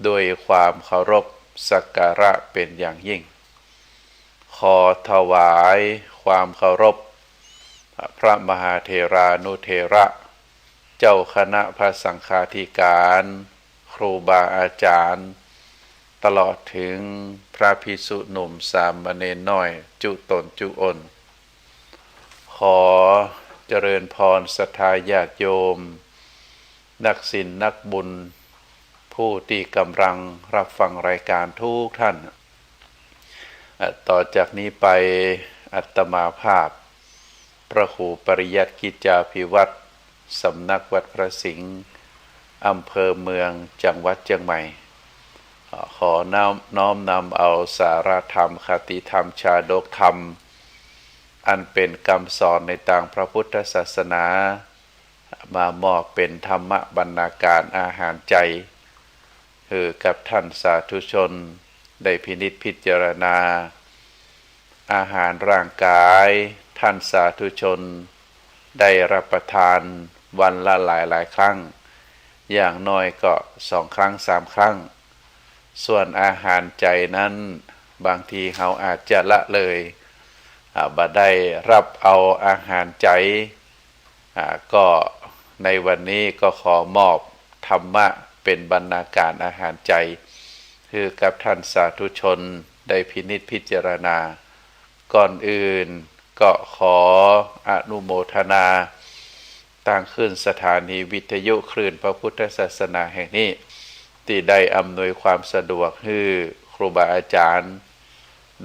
ด้วยความเคารพสักการะเป็นอย่างยิ่งขอถวายความเคารพพระมหาเถรานุเถระเจ้าคณะพระสังฆาธิการครูบาอาจารย์ตลอดถึงพระภิกษุหนุ่มสามเณรน้อยจุตนจุอน ขอเจริญพรศรัทธาญาติโยมนักศีลนักบุญผู้ที่กำลังรับฟังรายการทุกท่านต่อจากนี้ไปอาตมาภาพพระครูปริยัติกิจจาภิวัตรสำนักวัดพระสิงห์อำเภอเมืองจังหวัดเชียงใหม่ขอน้อมนำเอาสาระธรรมคติธรรมชาดกธรรมอันเป็นคำสอนในทางพระพุทธศาสนามามอบเป็นธรรมบรรณาการอาหารใจคือกับท่านสาธุชนได้พินิจพิจารณาอาหารร่างกายท่านสาธุชนได้รับประทานวันละหลายครั้งอย่างน้อยก็2 ครั้ง 3 ครั้งส่วนอาหารใจนั้นบางทีเขาอาจจะละเลยบ่ได้รับเอาอาหารใจก็ในวันนี้ก็ขอมอบธรรมะเป็นบรรณาการอาหารใจคือกับท่านสาธุชนได้พินิจพิจารณาก่อนอื่นก็ขออนุโมทนาตั้งขึ้นสถานีวิทยุคลื่นพระพุทธศาสนาแห่งนี้ที่ได้อำนวยความสะดวกให้ครูบาอาจารย์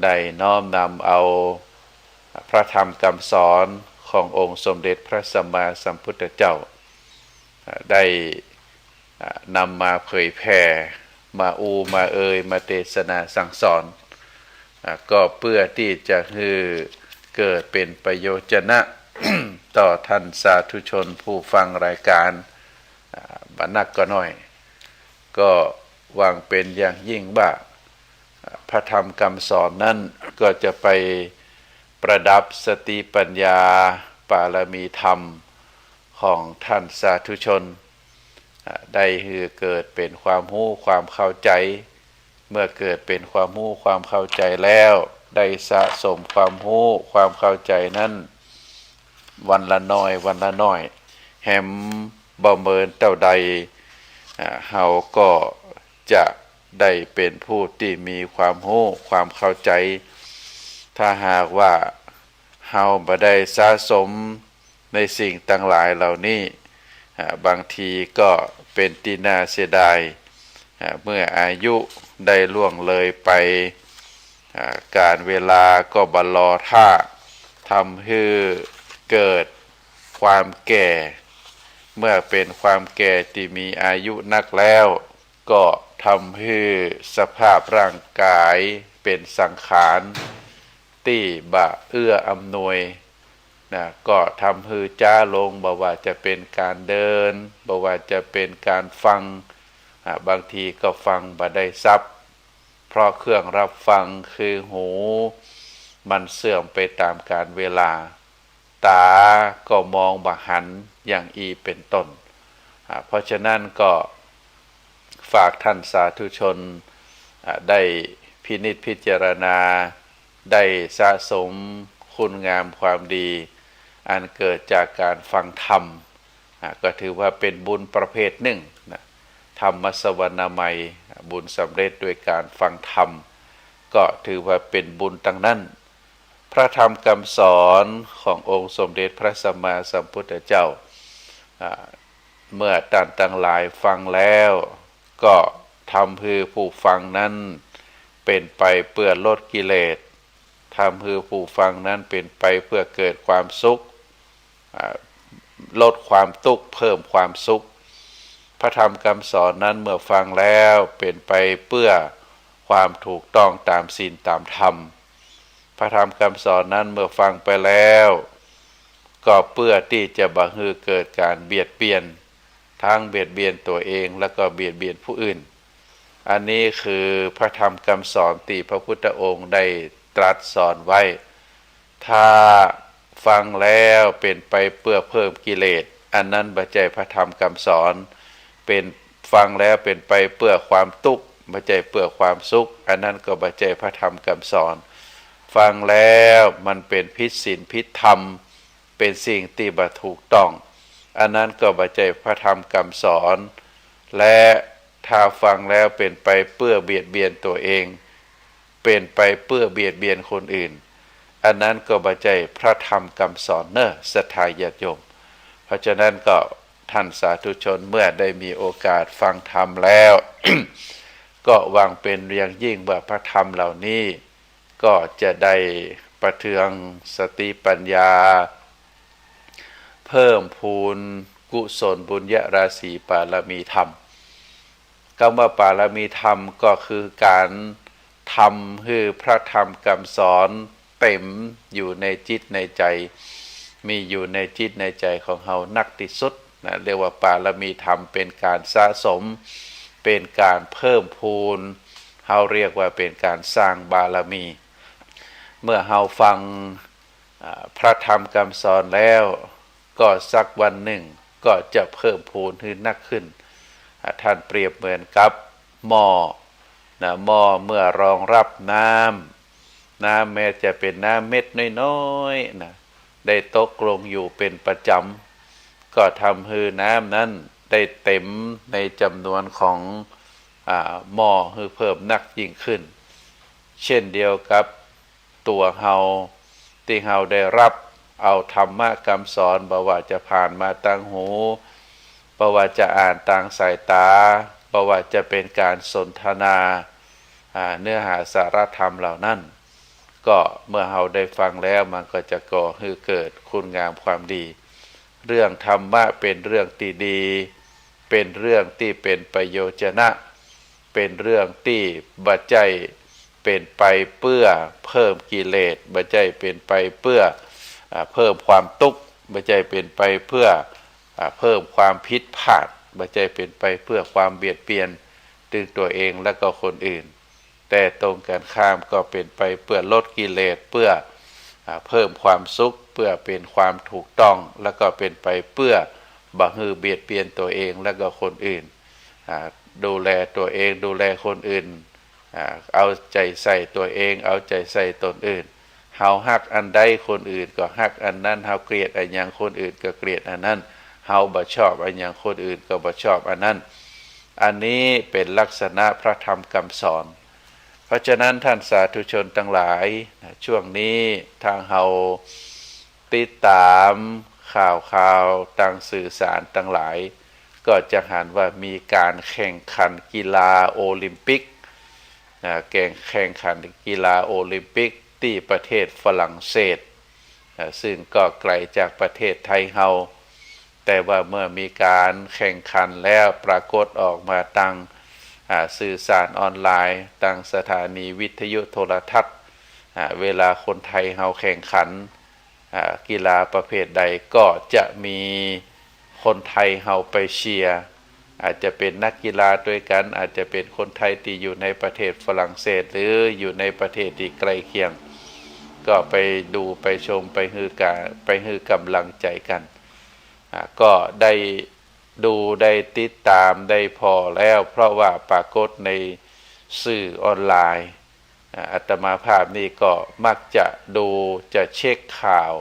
ได้น้อมนำเอาพระธรรมคำสอนขององค์สมเด็จพระสัมมาสัมพุทธเจ้าได้นำมาเผยแผ่มามามาเทศนาสั่งสอนก็เพื่อที่จะให้เกิดเป็นประโยชนะ ต่อท่านสาธุชนผู้ฟังรายการบันักก็น้อยก็หวังเป็นอย่างยิ่งว่าพระธรรมคำสอนนั้นก็จะไปประดับสติปัญญาปารมีธรรมของท่านสาธุชนได้คือเกิดเป็นความรู้ความเข้าใจเมื่อเกิดเป็นความรู้ความเข้าใจแล้วได้สะสมความรู้ความเข้าใจนั้นวันละน้อยวันละน้อยแหมบ่เมินเท่าใดเฮาก็จะได้เป็นผู้ที่มีความรู้ความเข้าใจถ้าหากว่าเฮาบ่ได้สะสมในสิ่งต่างหลายเหล่านี้บางทีก็เป็นที่น่าเสียดายเมื่ออายุได้ล่วงเลยไปการเวลาก็บัลลอท่าทำให้เกิดความแก่เมื่อเป็นความแก่ที่มีอายุนักแล้วก็ทำให้สภาพร่างกายเป็นสังขารที่เอื้ออำนวยก็ทำให้จ้าลงบ่ว่าจะเป็นการเดินบ่ว่าจะเป็นการฟังบางทีก็ฟังบ่ได้ซับเพราะเครื่องรับฟังคือหูมันเสื่อมไปตามกาลเวลาตาก็มองบ่หันอย่างเป็นต้นเพราะฉะนั้นก็ฝากท่านสาธุชนได้พินิจพิจารณาได้สะสมคุณงามความดีอันเกิดจากการฟังธรรมก็ถือว่าเป็นบุญประเภทหนึ่งธรรมสวนามัยบุญสำเร็จด้วยการฟังธรรมก็ถือว่าเป็นบุญทั้งนั้นพระธรรมคำสอนขององค์สมเด็จพระสัมมาสัมพุทธเจ้าเมื่อท่านทั้งหลายฟังแล้วก็ทำให้ผู้ฟังนั้นเป็นไปเพื่อลดกิเลสทำให้ผู้ฟังนั้นเป็นไปเพื่อเกิดความสุขลดความทุกข์เพิ่มความสุขพระธรรมคำสอนนั้นเมื่อฟังแล้วเป็นไปเพื่อความถูกต้องตามศีลตามธรรมพระธรรมคำสอนนั้นเมื่อฟังไปแล้วก็เพื่อที่จะบ่ให้เกิดการเบียดเบียนทั้งเบียดเบียนตัวเองแล้วก็เบียดเบียนผู้อื่นอันนี้คือพระธรรมคำสอนที่พระพุทธองค์ได้ตรัสสอนไว้ถ้าฟังแล้วเป็นไปเพื่อเพิ่มกิเลสอันนั้นบ่ใช่พระธรรมคำสอนเป็น ฟังแล้วเป็นไปเพื่อความทุกข์ไม่ใช่เพื่อความสุขอันนั้นก็ไม่ใช่พระธรรมคำสอนฟังแล้วมันเป็นพิษศีลพิษธรรมเป็นสิ่งที่บ่ถูกต้องอันนั้นก็ไม่ใช่พระธรรมคำสอนและถ้าฟังแล้วเป็นไปเพื่อเบียดเบียนตัวเองเป็นไปเพื่อเบียดเบียนคนอื่นอันนั้นก็ไม่ใช่พระธรรมคำสอนเนอะศรัทธาญาติโยมเพราะฉะนั้นก็ท่านสาธุชนเมื่อได้มีโอกาสฟังธรรมแล้ว ก็หวังเป็นอย่างยิ่งว่าพระธรรมเหล่านี้ก็จะได้ประเทืองสติปัญญาเพิ่มพูนกุศลบุญญาราศีปารมีธรรมคำว่าปารมีธรรมก็คือการทำให้พระธรรมคำสอนเต็มอยู่ในจิตในใจมีอยู่ในจิตในใจของเรานักที่สุดนะเรียกว่าปารมีธรรมเป็นการสะสมเป็นการเพิ่มพูนเราเรียกว่าเป็นการสร้างบารมีเมื่อเราฟังพระธรรมคำสอนแล้วก็สักวันหนึ่งก็จะเพิ่มพูนขึ้นนักขึ้นท่านเปรียบเหมือนกับหม้อนะหม้อเมื่อรองรับน้ำแม้จะเป็นน้ำเม็ดน้อยๆนะได้ตกลงอยู่เป็นประจำก็ทำให้น้ำนั้นได้เต็มในจำนวนของหม้อให้เพิ่มนักยิ่งขึ้นเช่นเดียวกับตัวเฮาที่เฮาได้รับเอาธรรมะคำสอนบ่ว่าจะผ่านมาทางหูบ่ว่าจะอ่านทางสายตาบ่ว่าจะเป็นการสนทนาเนื้อหาสาระธรรมเหล่านั้นก็เมื่อเฮาได้ฟังแล้วมันก็จะก่อให้เกิดคุณงามความดีเรื่องธรรมะเป็นเรื่องที่ดีเป็นเรื่องที่เป็นประโยชนะเป็นเรื่องที่บัจจัยเป็นไปเพื่อเพิ่มกิเลสบัจจัยเป็นไปเพื่อเพิ่มความทุกข์บัจจัยเป็นไปเพื่อเพิ่มความผิดพลาดบัจจัยเป็นไปเพื่อความเบียดเบียนถึงตัวเองและก็คนอื่นแต่ตรงกันข้ามก็เป็นไปเพื่อลดกิเลสเพื่อเพิ่มความสุขเพื่อเป็นความถูกต้องแล้วก็เป็นไปเพื่อบ่ให้เบียดเบียนตัวเองและก็คนอื่นดูแลตัวเองดูแลคนอื่นเอาใจใส่ตัวเองเอาใจใส่ตนอื่นเฮาฮักอันใดคนอื่นก็ฮักอันนั้นเฮาเกลียดอันอย่างคนอื่นก็เกลียดอันนั้นเฮาบ่ชอบอันอย่างคนอื่นก็บ่ชอบอันนั้นอันนี้เป็นลักษณะพระธรรมคำสอนเพราะฉะนั้นท่านสาธุชนทั้งหลายช่วงนี้ทางเฮาติดตามข่าวทางสื่อสารทั้งหลายก็จะเห็นว่ามีการแข่งขันกีฬาโอลิมปิกแข่งขันกีฬาโอลิมปิกที่ประเทศฝรั่งเศสซึ่งก็ไกลจากประเทศไทยเฮาแต่ว่าเมื่อมีการแข่งขันแล้วปรากฏออกมาทางสื่อสารออนไลน์ทางสถานีวิทยุโทรทัศน์เวลาคนไทยเฮาแข่งขันกีฬาประเภทใดก็จะมีคนไทยเฮาไปเชียร์อาจจะเป็นนักกีฬาด้วยกันอาจจะเป็นคนไทยที่อยู่ในประเทศฝรั่งเศสหรืออยู่ในประเทศที่ใกล้เคียงก็ไปดูไปชมไปฮือกำลังใจกันก็ได้ดูได้ติดตามได้พอแล้วเพราะว่าปรากฏในสื่อออนไลน์อาตมาภาพนี่ก็มักจะดูจะเช็คข่าว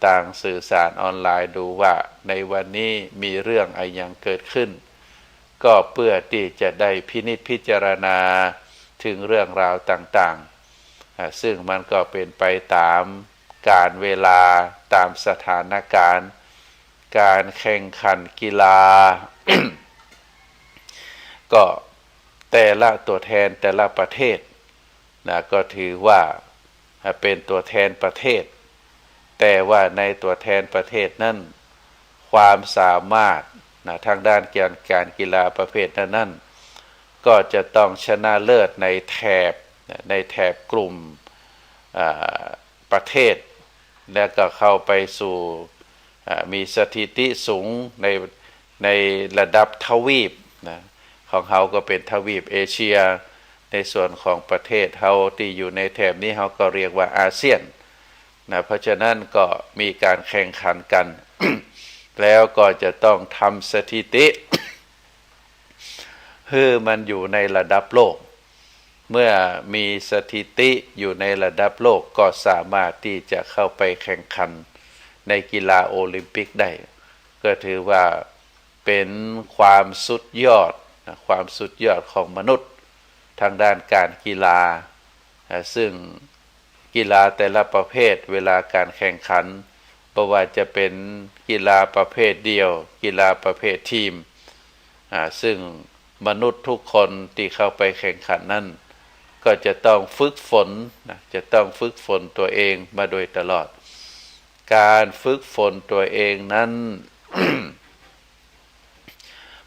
ทางสื่อสารออนไลน์ดูว่าในวันนี้มีเรื่องอะไรอย่างเกิดขึ้นก็เพื่อที่จะได้พินิจพิจารณาถึงเรื่องราวต่างๆซึ่งมันก็เป็นไปตามกาลเวลาตามสถานการณ์การแข่งขันกีฬา ก็แต่ละตัวแทนแต่ละประเทศก็ถือว่าเป็นตัวแทนประเทศแต่ว่าในตัวแทนประเทศนั้นความสามารถทางด้านการกีฬาประเภทนั้นก็จะต้องชนะเลิศในแถบกลุ่มประเทศแล้วก็เข้าไปสู่มีสถิติสูงในระดับทวีปของเฮาก็เป็นทวีปเอเชียในส่วนของประเทศเฮาที่อยู่ในแถบนี้เฮาก็เรียกว่าอาเซียนเพราะฉะนั้นก็มีการแข่งขันกัน แล้วก็จะต้องทำสถิติ มันอยู่ในระดับโลกเมื่อมีสถิติอยู่ในระดับโลกก็สามารถที่จะเข้าไปแข่งขันในกีฬาโอลิมปิกได้ก็ถือว่าเป็นความสุดยอดความสุดยอดของมนุษย์ทางด้านการกีฬาซึ่งกีฬาแต่ละประเภทเวลาการแข่งขันไม่ว่าจะเป็นกีฬาประเภทเดียวกีฬาประเภททีมซึ่งมนุษย์ทุกคนที่เข้าไปแข่งขันนั้นก็จะต้องฝึกฝนจะต้องฝึกฝนตัวเองมาโดยตลอดการฝึกฝนตัวเองนั้น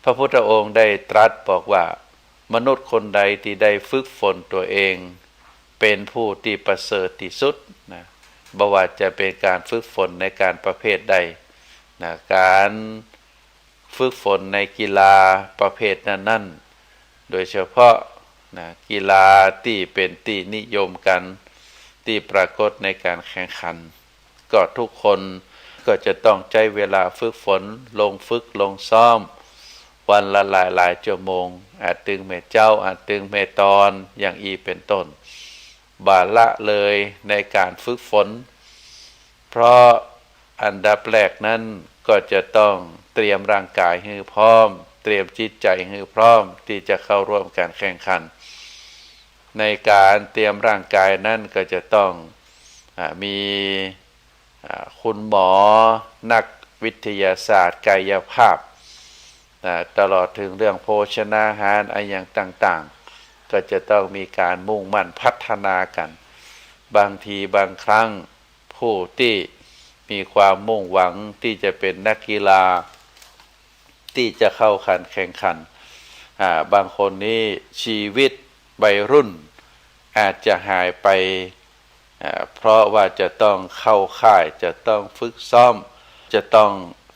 พระพุทธองค์ได้ตรัสบอกว่ามนุษย์คนใดที่ได้ฝึกฝนตัวเองเป็นผู้ที่ประเสริฐที่สุดนะบ่ว่าจะเป็นการฝึกฝนในการประเภทใดนะการฝึกฝนในกีฬาประเภทนั้นๆโดยเฉพาะนะกีฬาที่เป็นที่นิยมกันที่ปรากฏในการแข่งขันก็ทุกคนก็จะต้องใช้เวลาฝึกฝนลงฝึกลงซ้อมวันละหลายชั่วโมงอาจตึงแม่เจ้าอาจตึงแม่ตอนอย่างอีเป็นต้นบาละเลยในการฝึกฝนเพราะอันดับแรกนั้นก็จะต้องเตรียมร่างกายให้พร้อมเตรียมจิตใจให้พร้อมที่จะเข้าร่วมการแข่งขันในการเตรียมร่างกายนั้นก็จะต้องมีคุณหมอนักวิทยาศาสตร์กายภาพตลอดถึงเรื่องโภชนาหารอย่างต่างๆก็จะต้องมีการมุ่งมั่นพัฒนากันบางทีบางครั้งผู้ที่มีความมุ่งหวังที่จะเป็นนักกีฬาที่จะเข้าแข่งขันบางคนนี้ชีวิตวัยรุ่นอาจจะหายไปเพราะว่าจะต้องเข้าค่ายจะต้องฝึกซ้อมจะต้อง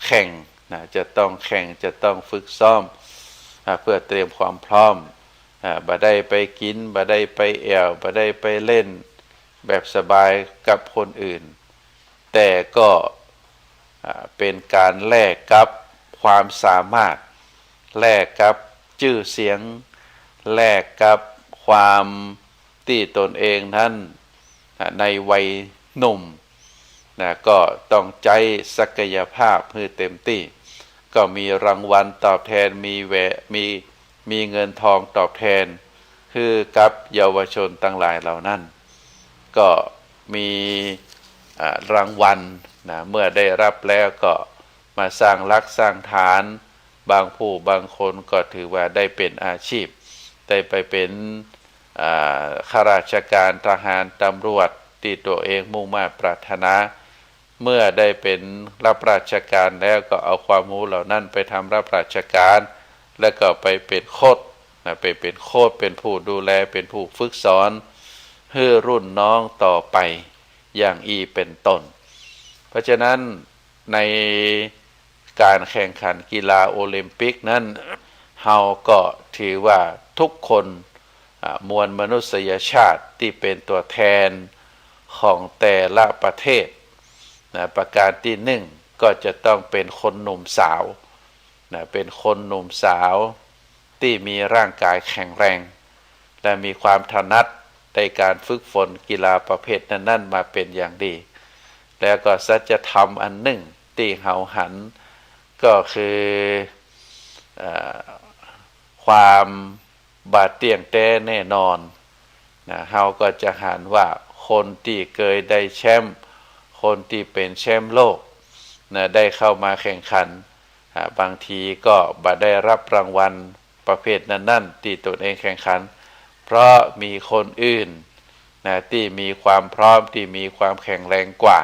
แข่งจะต้องแข่งจะต้องฝึกซ้อมเพื่อเตรียมความพร้อมบ่ได้ไปกินบ่ได้ไปแอวบ่ได้ไปเล่นแบบสบายกับคนอื่นแต่ก็เป็นการแลกกับความสามารถแลกกับชื่อเสียงแลกกับความที่ตนเองนั้นในวัยหนุ่มก็ต้องใจศักยภาพให้เต็มที่ก็มีรางวัลตอบแทนมีเงินทองตอบแทนคือกับเยาวชนทั้งหลายเหล่านั้นก็มีรางวัลเมื่อได้รับแล้วก็มาสร้างรักสร้างฐานบางผู้บางคนก็ถือว่าได้เป็นอาชีพได้ไปเป็นข้าราชการทหารตำรวจที่ตัวเองมุ่งมั่นปรารถนาเมื่อได้เป็นรับราชการแล้วก็เอาความรู้เหล่านั้นไปทำรับราชการแล้วก็ไปเป็นโค้ชไปเป็นโค้ชเป็นผู้ดูแลเป็นผู้ฝึกสอนให้รุ่นน้องต่อไปอย่างอีเป็นต้นเพราะฉะนั้นในการแข่งขันกีฬาโอลิมปิกนั้นเฮาก็ถือว่าทุกคนมวลมนุษยชาติที่เป็นตัวแทนของแต่ละประเทศประการที่หนึ่งก็จะต้องเป็นคนหนุ่มสาวเป็นคนหนุ่มสาวที่มีร่างกายแข็งแรงและมีความถนัดในการฝึกฝนกีฬาประเภทนั้นๆมาเป็นอย่างดีแล้วก็สัจธรรมอันหนึ่งที่เฮาหันก็คือความบาดเตียงแต้แน่นอนเฮาก็จะหันว่าคนที่เคยได้แชมป์คนที่เป็นแชมป์โลกได้เข้ามาแข่งขันบางทีก็บ่ได้รับรางวัลประเภทนั้นๆที่ตนเองแข่งขันเพราะมีคนอื่นที่มีความพร้อมที่มีความแข็งแรงกว่า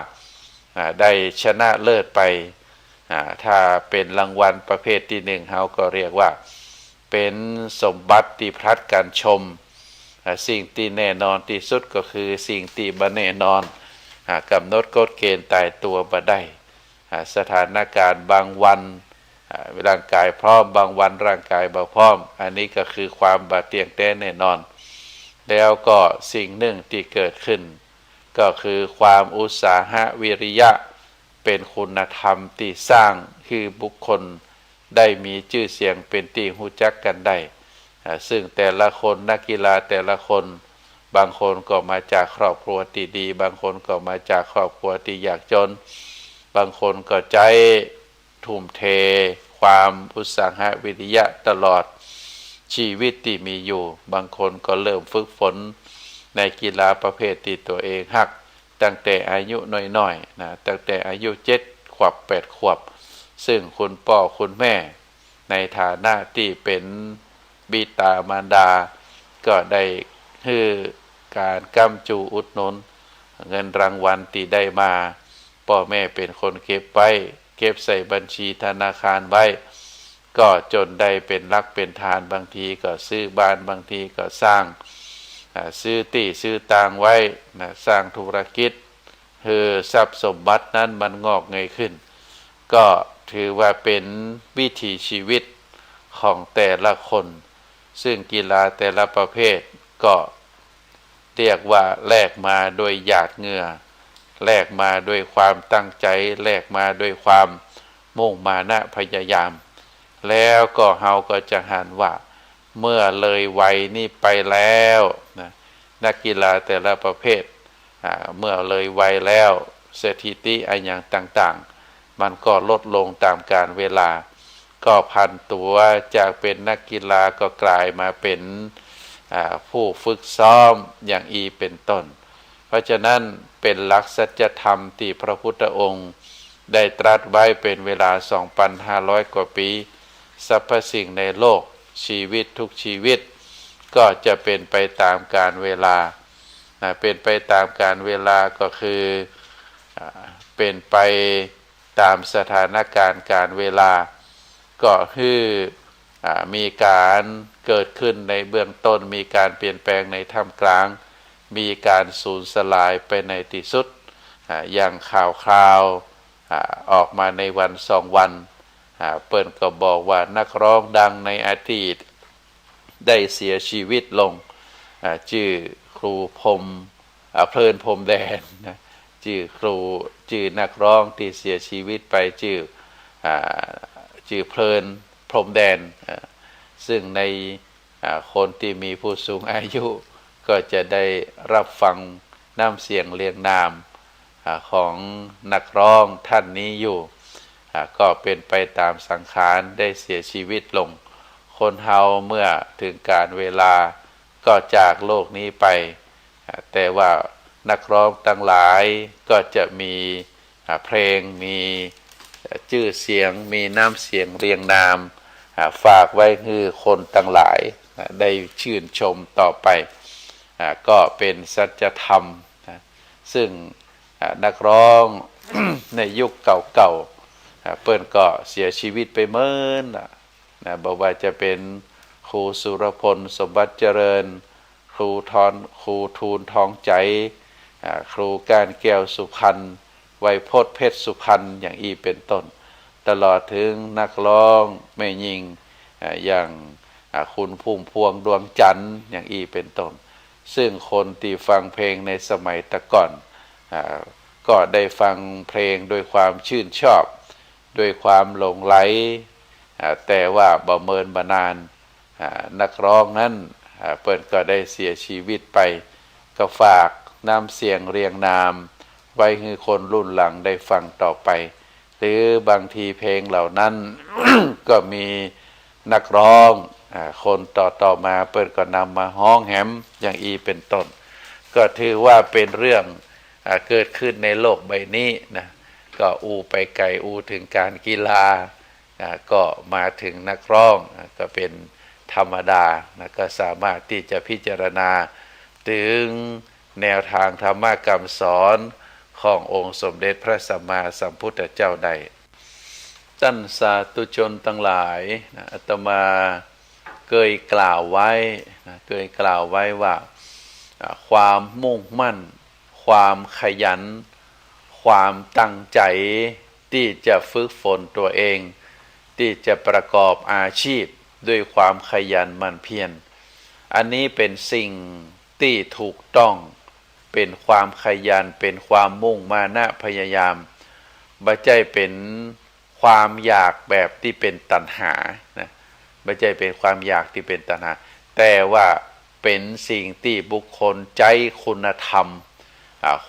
ได้ชนะเลิศไปถ้าเป็นรางวัลประเภทที่หนึ่งเฮาก็เรียกว่าเป็นสมบัติที่พลัดกันชมสิ่งที่แน่นอนที่สุดก็คือสิ่งที่บ่แน่นอนกำหนดกฎเกณฑ์ตายตัวบ่ได้สถานการณ์บางวันร่างกายพร้อมบางวันร่างกายบ่พร้อมอันนี้ก็คือความบาดเตียงแต้แน่นอนแล้วก็สิ่งหนึ่งที่เกิดขึ้นก็คือความอุตสาหะวิริยะเป็นคุณธรรมที่สร้างคือบุคคลได้มีชื่อเสียงเป็นที่รู้จักกันได้ ซึ่งแต่ละคนนักกีฬาแต่ละคนบางคนก็มาจากครอบครัวที่ดีบางคนก็มาจากครอบครัวที่ยากจนบางคนก็ใจทุ่มเทความอุตสาหะวิริยะตลอดชีวิตที่มีอยู่บางคนก็เริ่มฝึกฝนในกีฬาประเภทที่ตัวเองฮักตั้งแต่อายุน้อยๆนะตั้งแต่อายุ7 ขวบ8 ขวบซึ่งคุณพ่อคุณแม่ในฐานะที่เป็นบิดามารดาก็ได้คือการกำจูอุดหนุนเงินรางวัลที่ได้มาพ่อแม่เป็นคนเก็บไว้เก็บใส่บัญชีธนาคารไว้ก็จนได้เป็นรักเป็นทานบางทีก็ซื้อบ้านบางทีก็สร้างซื้อที่ซื้อตางไว้นะสร้างธุรกิจคือทรัพย์สมบัตินั้นมันงอกเงยขึ้นก็ถือว่าเป็นวิถีชีวิตของแต่ละคนซึ่งกีฬาแต่ละประเภทก็เรียกว่าแลกมาโดยหยาดเหงื่อแลกมาด้วยความตั้งใจแลกมาด้วยความมุ่งมานะพยายามแล้วก็เฮาก็จะหันว่าเมื่อเลยวัยนี้ไปแล้วนะนักกีฬาแต่ละประเภทเมื่อเลยวัยแล้วสถิติอะไรอย่างต่างๆมันก็ลดลงตามกาลเวลาก็พันตัวจากเป็นนักกีฬาก็กลายมาเป็นผู้ฝึกซ้อมอย่างเป็นต้นเพราะฉะนั้นเป็นหลักสัจธรรมที่พระพุทธองค์ได้ตรัสไว้เป็นเวลา 2,500 กว่าปีสรรพสิ่งในโลกชีวิตทุกชีวิตก็จะเป็นไปตามกาลเวลาเป็นไปตามกาลเวลาก็คือเป็นไปตามสถานการณ์การเวลาก็คือมีการเกิดขึ้นในเบื้องต้นมีการเปลี่ยนแปลงในท่ามกลางมีการสูญสลายไปในที่สุดอย่างข่าวคราวออกมาในวัน2 วันเปิ้นก็บอกว่านักร้องดังในอดีตได้เสียชีวิตลงชื่อครูพรหมเพลินพรมแดนนะชื่อนักร้องที่เสียชีวิตไปชื่อเพลินพรมแดนซึ่งในคนที่มีผู้สูงอายุก็จะได้รับฟังน้ำเสียงเรียงนามของนักร้องท่านนี้อยู่ก็เป็นไปตามสังขารได้เสียชีวิตลงคนเฮาเมื่อถึงการเวลาก็จากโลกนี้ไปแต่ว่านักร้องทั้งหลายก็จะมีเพลงมีชื่อเสียงมีน้ำเสียงเรียงนามฝากไว้คือคนทั้งหลายได้ชื่นชมต่อไปก็เป็นสัจธรรมซึ่งนักร้อง ในยุคเก่าๆเปิ้นก็เสียชีวิตไปเมินบอกว่าจะเป็นครูสุรพลสมบัติเจริญครูทูลทองใจครูก้านแก้วสุพรรณไวยพจน์เพชรสุพรรณอย่างเป็นต้นตลอดถึงนักร้องแม่หญิงอย่างคุณพุ่มพวงดวงจันทร์อย่างเป็นต้นซึ่งคนที่ฟังเพลงในสมัยตะก่อนก็ได้ฟังเพลงด้วยความชื่นชอบด้วยความหลงไหลแต่ว่าบ่เมินบานานนักร้องนั้นเปิ้นก็ได้เสียชีวิตไปก็ฝากน้ำเสียงเรียงนามไว้ให้คนรุ่นหลังได้ฟังต่อไปหรือบางทีเพลงเหล่านั้น ก็มีนักร้องคนต่อมาเปิ้นก็นำมาฮ้องแหมอย่างเป็นต้นก็ถือว่าเป็นเรื่องเกิดขึ้นในโลกใบนี้นะก็ไปไกลถึงการกีฬาก็มาถึงนักร้องก็เป็นธรรมดานะก็สามารถที่จะพิจารณาถึงแนวทางธรรมกรรมสอนขององค์สมเด็จพระสัมมาสัมพุทธเจ้าได้ท่านสาธุชนทั้งหลายอาตมาเคยกล่าวไว้ว่าความมุ่งมั่นความขยันความตั้งใจที่จะฝึกฝนตัวเองที่จะประกอบอาชีพด้วยความขยันหมั่นเพียรอันนี้เป็นสิ่งที่ถูกต้องเป็นความขยันเป็นความมุ่งมานะพยายามไม่ใช่เป็นความอยากแบบที่เป็นตัณหานะไม่ใช่เป็นความอยากที่เป็นตัณหา แต่ว่าเป็นสิ่งที่บุคคลใจคุณธรรม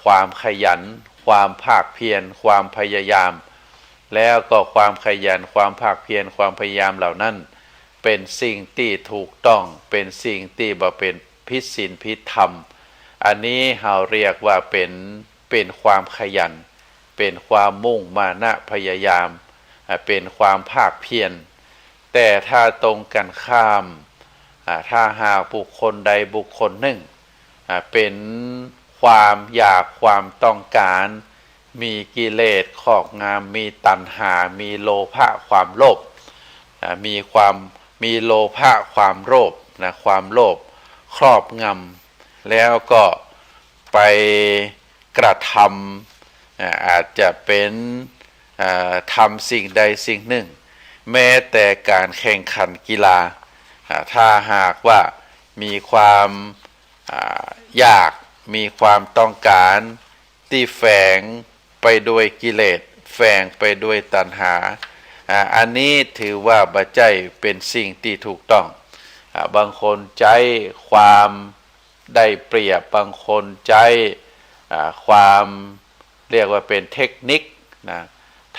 ความขยันความภาคเพียรความพยายามแล้วก็ความขยันความภาคเพียรความพยายามเหล่านั้นเป็นสิ่งที่ถูกต้องเป็นสิ่งที่บ่เป็นผิดศีลผิดธรรมอันนี้เราเรียกว่าเป็นความขยันเป็นความมุ่งมานะพยายามเป็นความภาคเพียรแต่ถ้าตรงกันข้ามถ้าหากบุคคลใดบุคคลหนึ่งเป็นความอยากความต้องการมีกิเลสครอบงำมีตัณหามีโลภะความโลภมีโลภะความโลภความโลภครอบงำแล้วก็ไปกระทำอาจจะเป็นทำสิ่งใดสิ่งหนึ่งแม้แต่การแข่งขันกีฬาถ้าหากว่ามีความอยากมีความต้องการที่แฝงไปด้วยกิเลสแฝงไปด้วยตัณหาอันนี้ถือว่าบ่ใจเป็นสิ่งที่ถูกต้องบางคนใจความได้เปรียบบางคนใจความเรียกว่าเป็นเทคนิคนะ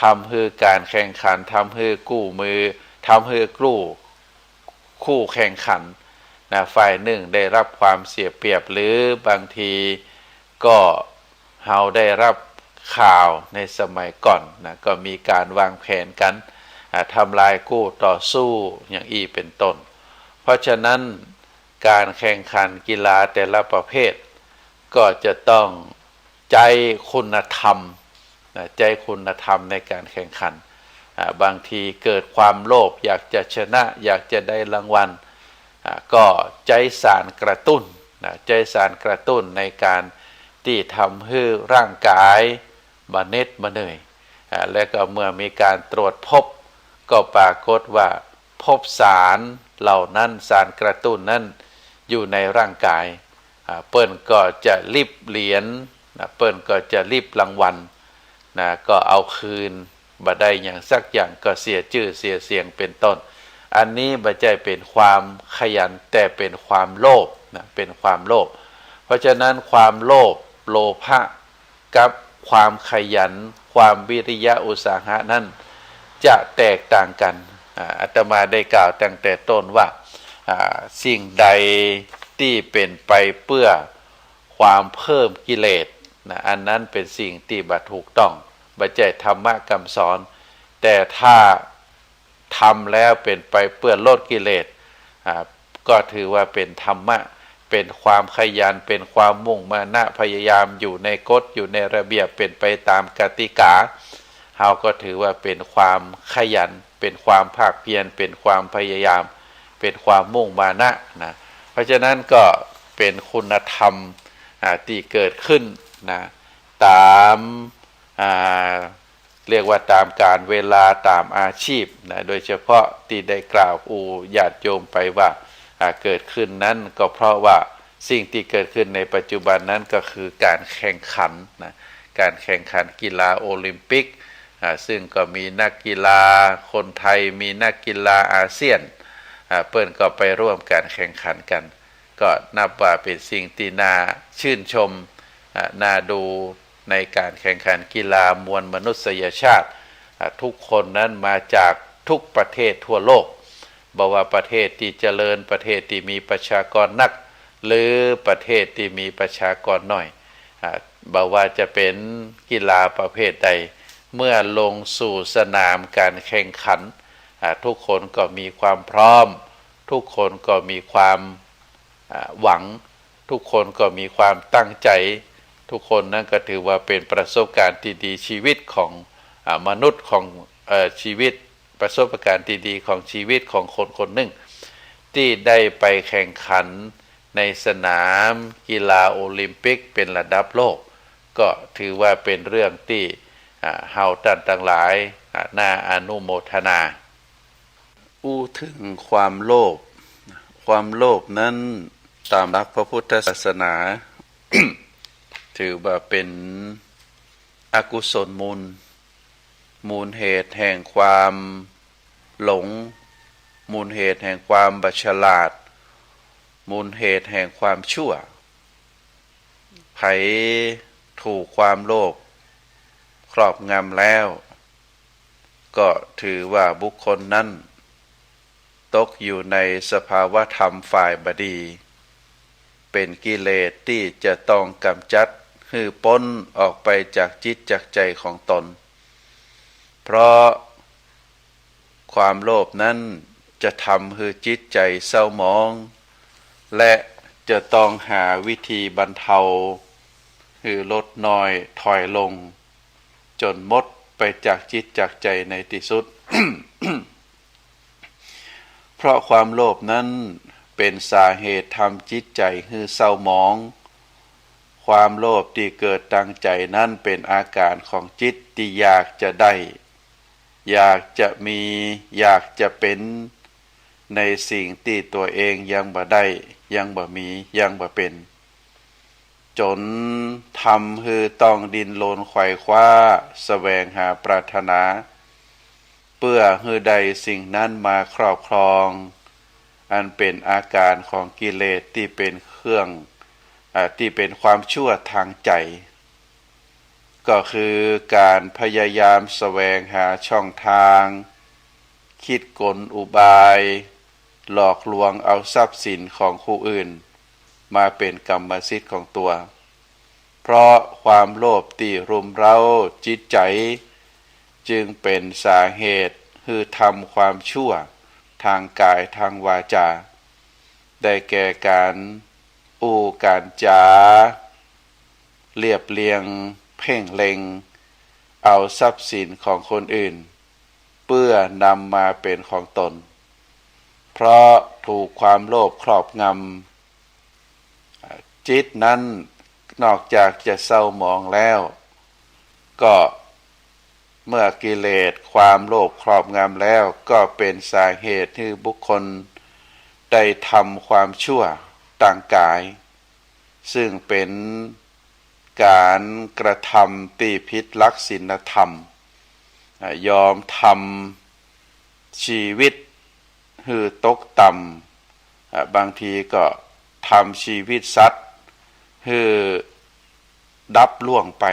ทำให้การแข่งขันทำให้กู้มือทำให้คู่แข่งขันฝ่ายหนึ่งได้รับความเสียเปรียบหรือบางทีก็เราได้รับข่าวในสมัยก่อนก็มีการวางแผนกันทำลายคู่ต่อสู้อย่างอีเป็นต้นเพราะฉะนั้นการแข่งขันกีฬาแต่ละประเภทก็จะต้องใจคุณธรรมใจคุณธรรมในการแข่งขันบางทีเกิดความโลภอยากจะชนะอยากจะได้รางวัลก็ใจสารกระตุ้นใจสารกระตุ้นในการที่ทำให้ร่างกายมาเหน็ดมาเหนื่อยและก็เมื่อมีการตรวจพบก็ปรากฏว่าพบสารเหล่านั้นสารกระตุ้นนั้นอยู่ในร่างกายเปิ้นก็จะรีบเหรียญเปิ้นก็จะรีบรางวัลก็เอาคืนบ่ได้อย่างสักอย่างก็เสียชื่อเสียเสียงเป็นต้นอันนี้บ่ใช่เป็นความขยันแต่เป็นความโลภเป็นความโลภเพราะฉะนั้นความโลภโลภะกับความขยันความวิริยะอุตสาหะนั้นจะแตกต่างกันอาตมาได้กล่าวตั้งแต่ต้นว่าสิ่งใดที่เป็นไปเพื่อความเพิ่มกิเลสอันนั้นเป็นสิ่งที่บ่ถูกต้องบ่ใช่ธรรมะคำสอนแต่ถ้าทำแล้วเป็นไปเพื่อลดกิเลสก็ถือว่าเป็นธรรมะเป็นความขยันเป็นความมุ่งมานะพยายามอยู่ในกฎอยู่ในระเบียบเป็นไปตามกติกาเราก็ถือว่าเป็นความขยันเป็นความภาคเพียรเป็นความพยายามเป็นความมุ่งมานะเพราะฉะนั้นก็เป็นคุณธรรมที่เกิดขึ้นตามเรียกว่าตามการเวลาตามอาชีพโดยเฉพาะที่ได้กล่าวญาติโยมไปว่าเกิดขึ้นนั้นก็เพราะว่าสิ่งที่เกิดขึ้นในปัจจุบันนั้นก็คือการแข่งขันการแข่งขันกีฬาโอลิมปิกซึ่งก็มีนักกีฬาคนไทยมีนักกีฬาอาเซียนเปิ้นก็ไปร่วมการแข่งขันกันก็นับว่าเป็นสิ่งที่น่าชื่นชมน่าดูในการแข่งขันกีฬามวลมนุษยชาติทุกคนนั้นมาจากทุกประเทศทั่วโลกบอกว่าประเทศที่เจริญประเทศที่มีประชากรนักหรือประเทศที่มีประชากรน้อยบอกว่าจะเป็นกีฬาประเภทใดเมื่อลงสู่สนามการแข่งขันทุกคนก็มีความพร้อมทุกคนก็มีความหวังทุกคนก็มีความตั้งใจทุกคนนั้นก็ถือว่าเป็นประสบการณ์ที่ดีชีวิตของมนุษย์ของชีวิตประสบการณ์ที่ดีของชีวิตของคนคนหนึ่งที่ได้ไปแข่งขันในสนามกีฬาโอลิมปิกเป็นระดับโลกก็ถือว่าเป็นเรื่องที่เฮาท่านทั้งหลายน่าอนุโมทนาถึงความโลภความโลภนั้นตามหลักพระพุทธศาสนา ถือว่าเป็นอกุศลมูลเหตุแห่งความหลงมูลเหตุแห่งความบัฉลาด มูลเหตุแห่งความชั่วไผถูกความโลภครอบงำแล้วก็ถือว่าบุคคลนั้นตกอยู่ในสภาวะธรรมฝ่ายบดีเป็นกิเลสที่จะต้องกำจัดให้พ้นออกไปจากจิตจากใจของตนเพราะความโลภนั้นจะทำให้จิตใจเศร้าหมองและจะต้องหาวิธีบรรเทาคือลดน้อยถอยลงจนหมดไปจากจิตจากใจในที่สุด เพราะความโลภนั้นเป็นสาเหตุทำจิตใจให้เศร้าหมองความโลภที่เกิดตั้งใจนั้นเป็นอาการของจิตที่อยากจะได้อยากจะมีอยากจะเป็นในสิ่งที่ตัวเองยังบ่ได้ยังบ่มียังบ่เป็นจนทำให้ต้องดิ้นรนไขว่คว้าแสวงหาปรารถนาเพื่อให้ได้สิ่งนั้นมาครอบครองอันเป็นอาการของกิเลสที่เป็นเครื่องที่เป็นความชั่วทางใจก็คือการพยายามแสวงหาช่องทางคิดกลอุบายหลอกลวงเอาทรัพย์สินของผู้อื่นมาเป็นกรรมสิทธิ์ของตัวเพราะความโลภที่รุมเร้าจิตใจจึงเป็นสาเหตุให้ทำความชั่วทางกายทางวาจาได้แก่การการจาเรียบเรียงเพ่งเล็งเอาทรัพย์สินของคนอื่นเพื่อนำมาเป็นของตนเพราะถูกความโลภครอบงำจิตนั้นนอกจากจะเศร้าหมองแล้วก็เมื่อกิเลสความโลภครอบงำแล้วก็เป็นสาเหตุที่บุคคลได้ทำความชั่วต่างกายซึ่งเป็นการกระทำที่ผิดหลักศีลธรรมยอมทำชีวิตให้ตกต่ำบางทีก็ทำชีวิตสัตว์ให้ดับล่วงไป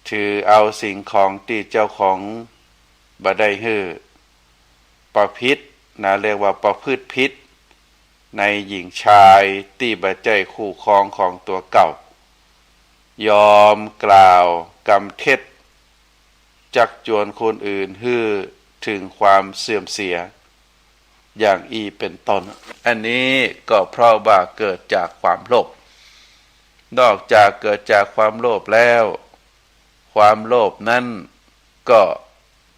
ถือเอาสิ่งของที่เจ้าของบ่ได้ให้ประพฤติเรียกว่าประพฤติผิดในหญิงชายที่บ่ใจคู่ครองของตัวเก่ายอมกล่าวกำเท็จจักจวนคนอื่นให้ถึงความเสื่อมเสียอย่างเป็นต้นอันนี้ก็เพราะว่าเกิดจากความโลภนอกจากเกิดจากความโลภแล้วความโลภนั้นก็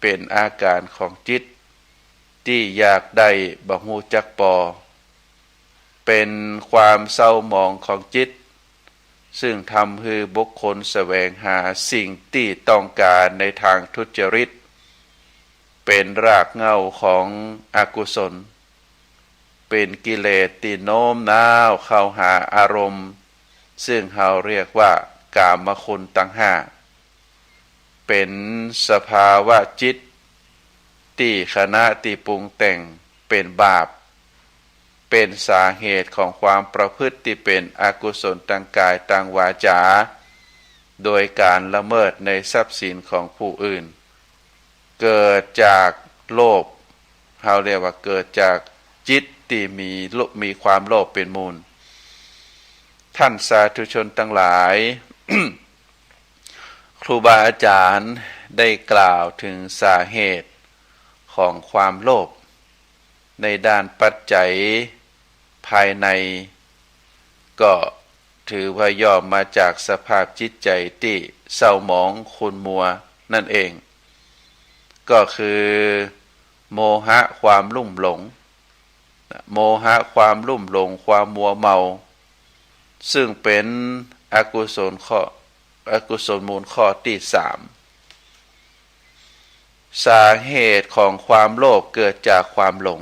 เป็นอาการของจิตที่อยากได้บ่ฮู้จักปอเป็นความเศร้าหมองของจิตซึ่งทำให้บุคคลแสวงหาสิ่งที่ต้องการในทางทุจริตเป็นรากเหง้าของอกุศลเป็นกิเลสที่โน้มน้าวเข้าหาอารมณ์ซึ่งเราเรียกว่ากามคุณทั้งห้าเป็นสภาวะจิตที่ขณะที่ปรุงแต่งเป็นบาปเป็นสาเหตุของความประพฤติที่เป็นอกุศลทางกายทางวาจาโดยการละเมิดในทรัพย์สินของผู้อื่นเกิดจากโลภเราเรียกว่าเกิดจากจิตที่มีความโลภเป็นมูลท่านสาธุชนทั้งหลาย ครูบาอาจารย์ได้กล่าวถึงสาเหตุของความโลภในด้านปัจจัยภายในก็ถือว่าย่อมมาจากสภาพจิตใจที่เศร้าหมองขุ่นมัวนั่นเองก็คือโมหะความลุ่มหลงโมหะความลุ่มหลงความมัวเมาซึ่งเป็นอกุศลมูลข้อที่สามสาเหตุของความโลภเกิดจากความหลง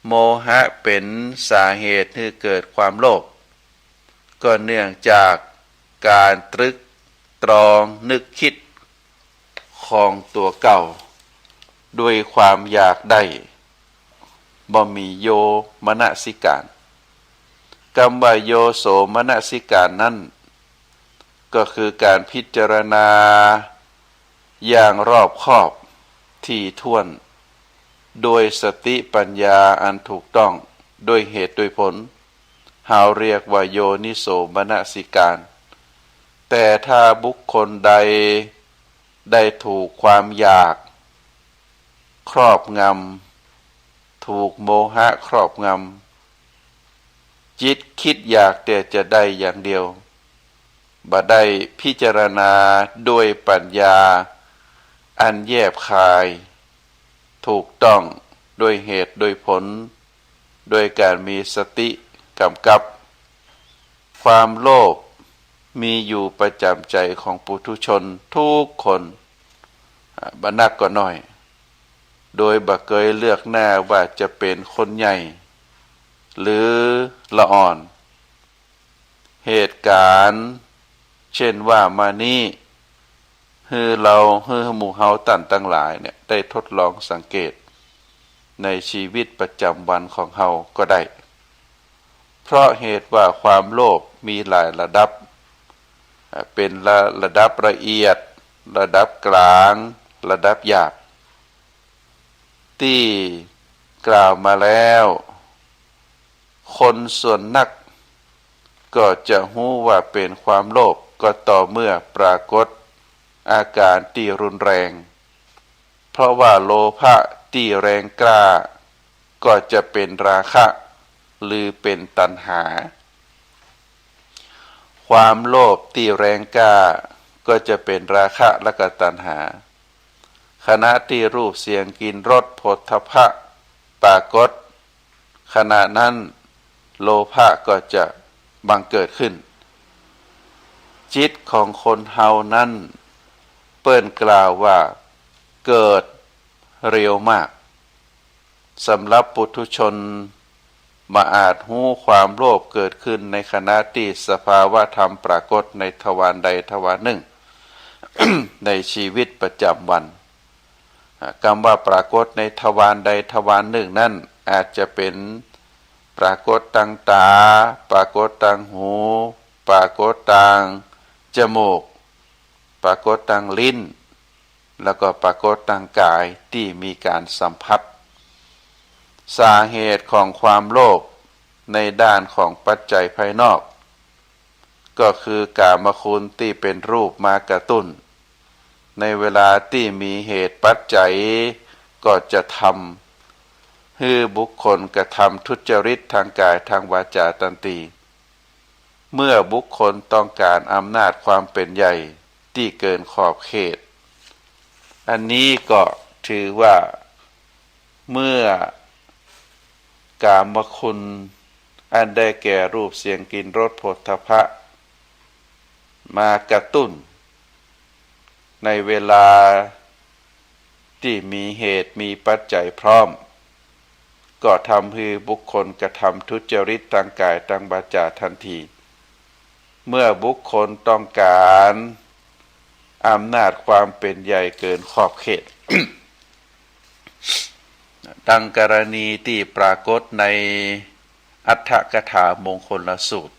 โมหะเป็นสาเหตุที่เกิดความโลภก็เนื่องจากการตรึกตรองนึกคิดของตัวเก่าด้วยความอยากได้บ่มีโยมนสิการ กรรมว่าโยโสมนสิการนั้นก็คือการพิจารณาอย่างรอบคอบถี่ถ้วนโดยสติปัญญาอันถูกต้องโดยเหตุโดยผลเฮาเรียกว่าโยนิโสมนสิการแต่ถ้าบุคคลใดได้ถูกความอยากครอบงำถูกโมหะครอบงำจิตคิดอยากแต่จะได้อย่างเดียวบ่ได้พิจารณาด้วยปัญญาอันแยบคายถูกต้องโดยเหตุโดยผลโดยการมีสติกำกับความโลภมีอยู่ประจำใจของปุถุชนทุกคนบ่นักก็น้อยโดยบ่เคยเลือกหน้าว่าจะเป็นคนใหญ่หรือละอ่อนเหตุการณ์เช่นว่ามานี้เราหมู่เฮาตั้นตั้งหลายเนี่ยได้ทดลองสังเกตในชีวิตประจำวันของเฮาก็ได้เพราะเหตุว่าความโลภมีหลายระดับเป็นระดับละเอียดระดับกลางระดับหยาบที่กล่าวมาแล้วคนส่วนนักก็จะรู้ว่าเป็นความโลภก็ต่อเมื่อปรากฏอาการที่รุนแรงเพราะว่าโลภะที่แรงกล้าก็จะเป็นราคะหรือเป็นตัณหาความโลภที่แรงกล้าก็จะเป็นราคะและก็ตัณหาขณะที่รูปเสียงกลิ่นรสโผฏฐัพพะปรากฏขณะนั้นโลภะก็จะบังเกิดขึ้นจิตของคนเฮานั้นเปิ้นกล่าวว่าเกิดเร็วมากสำหรับปุถุชนมาอาจรู้ความโลภเกิดขึ้นในขณะที่สภาวะธรรมปรากฏในทวารใดทวารหนึ่ง ในชีวิตประจำวันคำว่าปรากฏในทวารใดทวารหนึ่งนั่นอาจจะเป็นปรากฏทางตาปรากฏทางหูปรากฏทางจมูกปรากฏทางลิ้นแล้วก็ปรากฏทางกายที่มีการสัมผัสสาเหตุของความโลภในด้านของปัจจัยภายนอกก็คือกามคุณที่เป็นรูปมากระตุ้นในเวลาที่มีเหตุปัจจัยก็จะทำให้บุคคลกระทำทุจริตทางกายทางวาจาทันทีเมื่อบุคคลต้องการอำนาจความเป็นใหญ่ที่เกินขอบเขตอันนี้ก็ถือว่าเมื่อกามคุณอันได้แก่รูปเสียงกลิ่นรสโผฏฐัพพะมากระตุ้นในเวลาที่มีเหตุมีปัจจัยพร้อมก็ทำให้บุคคลกระทำทุจริตทางกายทางวาจาทันทีเมื่อบุคคลต้องการอำนาจความเป็นใหญ่เกินขอบเขต ดังกรณีที่ปรากฏในอัฏฐกถามงคลสูตร